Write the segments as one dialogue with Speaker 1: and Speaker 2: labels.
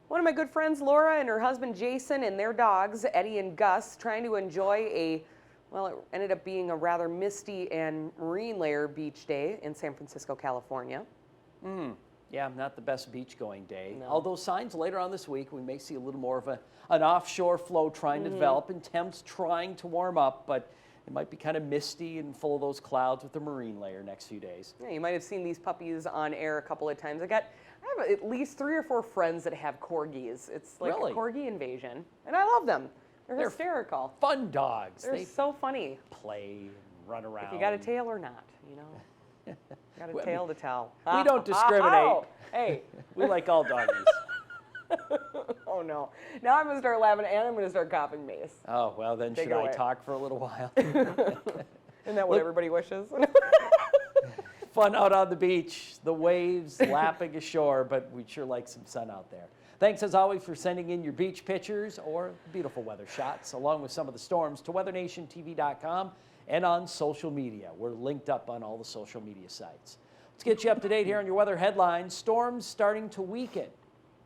Speaker 1: One of my good friends, Laura, and her husband, Jason, and their dogs, Eddie and Gus, trying to enjoy well, it ended up being a rather misty and marine layer beach day in San Francisco, California.
Speaker 2: Yeah, not the best beach going day.
Speaker 1: No.
Speaker 2: Although signs later on this week, we may see a little more of an offshore flow trying to develop and temps trying to warm up, but it might be kind of misty and full of those clouds with the marine layer next few days.
Speaker 1: Yeah, you might have seen these puppies on air a couple of times. I have at least 3 or 4 friends that have Corgis. It's like
Speaker 2: Really?
Speaker 1: a Corgi invasion, and I love them. They're hysterical.
Speaker 2: Fun dogs.
Speaker 1: They're so funny.
Speaker 2: Play and run around.
Speaker 1: If you got a tail or not, you know. Got a tail to tell.
Speaker 2: We don't discriminate.
Speaker 1: Oh, hey.
Speaker 2: We like all doggies.
Speaker 1: Oh, no. Now I'm going to start laughing, and I'm going to start coughing Mace.
Speaker 2: Oh, well, then
Speaker 1: Take
Speaker 2: should
Speaker 1: it
Speaker 2: I
Speaker 1: away.
Speaker 2: talk for a little while?
Speaker 1: Isn't that what everybody wishes?
Speaker 2: Fun out on the beach, the waves lapping ashore, but we'd sure like some sun out there. Thanks, as always, for sending in your beach pictures or beautiful weather shots, along with some of the storms, to weathernationtv.com and on social media. We're linked up on all the social media sites. Let's get you up to date here on your weather headlines. Storms starting to weaken.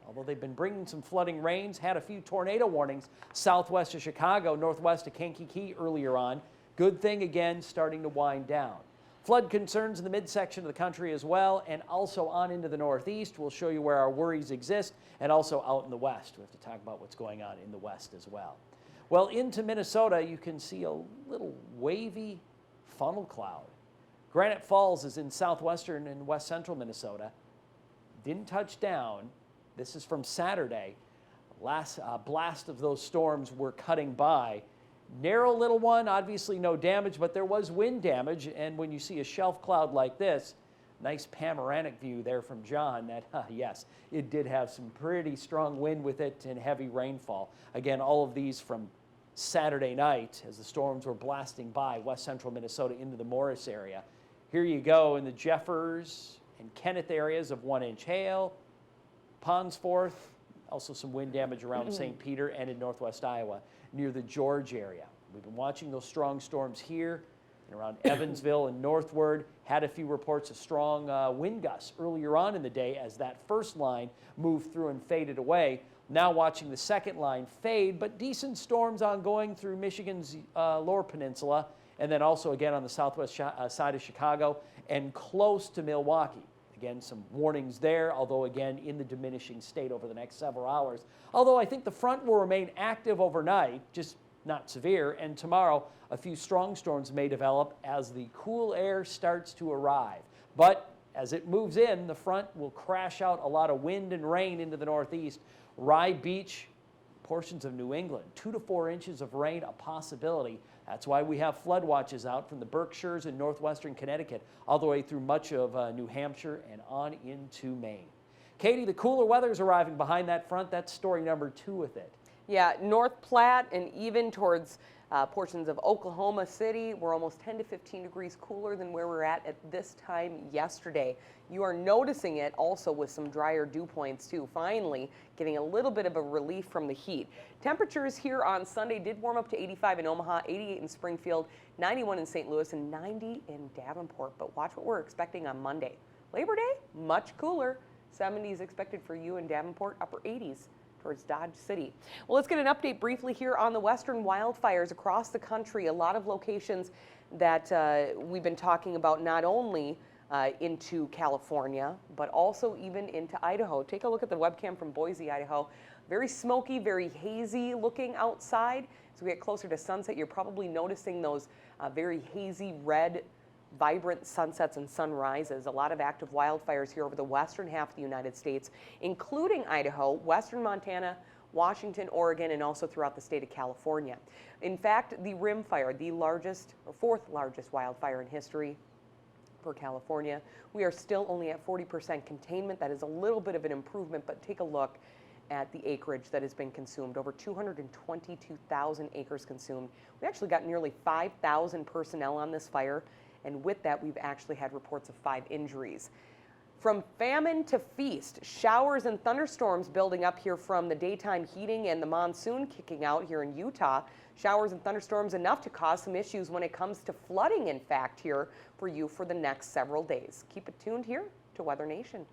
Speaker 2: Although they've been bringing some flooding rains, had a few tornado warnings southwest of Chicago, northwest of Kankakee earlier on. Good thing, again, starting to wind down. Flood concerns in the midsection of the country as well, and also on into the northeast. We'll show you where our worries exist, and also out in the west. We have to talk about what's going on in the west as well. Well, into Minnesota, you can see a little wavy funnel cloud. Granite Falls is in southwestern and west central Minnesota. Didn't touch down. This is from Saturday. Last blast of those storms were cutting by. Narrow little one, obviously no damage, but there was wind damage. And when you see a shelf cloud like this, nice panoramic view there from John, that, yes, it did have some pretty strong wind with it and heavy rainfall. Again, all of these from Saturday night as the storms were blasting by west central Minnesota into the Morris area. Here you go in the Jeffers and Kenneth areas of 1-inch hail, Ponsforth, also some wind damage around St. Peter and in northwest Iowa near the George area. We've been watching those strong storms here and around Evansville and northward. Had a few reports of strong wind gusts earlier on in the day as that first line moved through and faded away. Now watching the second line fade, but decent storms ongoing through Michigan's lower peninsula, and then also again on the southwest side of Chicago and close to Milwaukee. Again, some warnings there, although again in the diminishing state over the next several hours. Although I think the front will remain active overnight, just not severe, and tomorrow a few strong storms may develop as the cool air starts to arrive. But as it moves in, the front will crash out a lot of wind and rain into the northeast. Rye Beach, portions of New England, 2 to 4 inches of rain, a possibility. That's why we have flood watches out from the Berkshires and northwestern Connecticut, all the way through much of New Hampshire and on into Maine. Katie, the cooler weather is arriving behind that front. That's story number 2 with it.
Speaker 1: Yeah, North Platte and even towards portions of Oklahoma City, we're almost 10 to 15 degrees cooler than where we're at this time yesterday. You are noticing it also with some drier dew points too. Finally, getting a little bit of a relief from the heat. Temperatures here on Sunday did warm up to 85 in Omaha, 88 in Springfield, 91 in St. Louis, and 90 in Davenport. But watch what we're expecting on Monday. Labor Day, much cooler. 70s expected for you in Davenport, upper 80s towards Dodge City. Well, let's get an update briefly here on the western wildfires across the country. A lot of locations that we've been talking about, not only into California, but also even into Idaho. Take a look at the webcam from Boise, Idaho. Very smoky, very hazy looking outside. As we get closer to sunset, you're probably noticing those very hazy red vibrant sunsets and sunrises. A lot of active wildfires here over the western half of the United States, including Idaho, western Montana, Washington, Oregon, and also throughout the state of California. In fact, the Rim Fire, the largest or 4th largest wildfire in history for California, we are still only at 40% containment. That is a little bit of an improvement, but take a look at the acreage that has been consumed. Over 222,000 acres consumed. We actually got nearly 5,000 personnel on this fire. And with that, we've actually had reports of 5 injuries. From famine to feast, showers and thunderstorms building up here from the daytime heating and the monsoon kicking out here in Utah. Showers and thunderstorms enough to cause some issues when it comes to flooding, in fact, here for you for the next several days. Keep it tuned here to Weather Nation.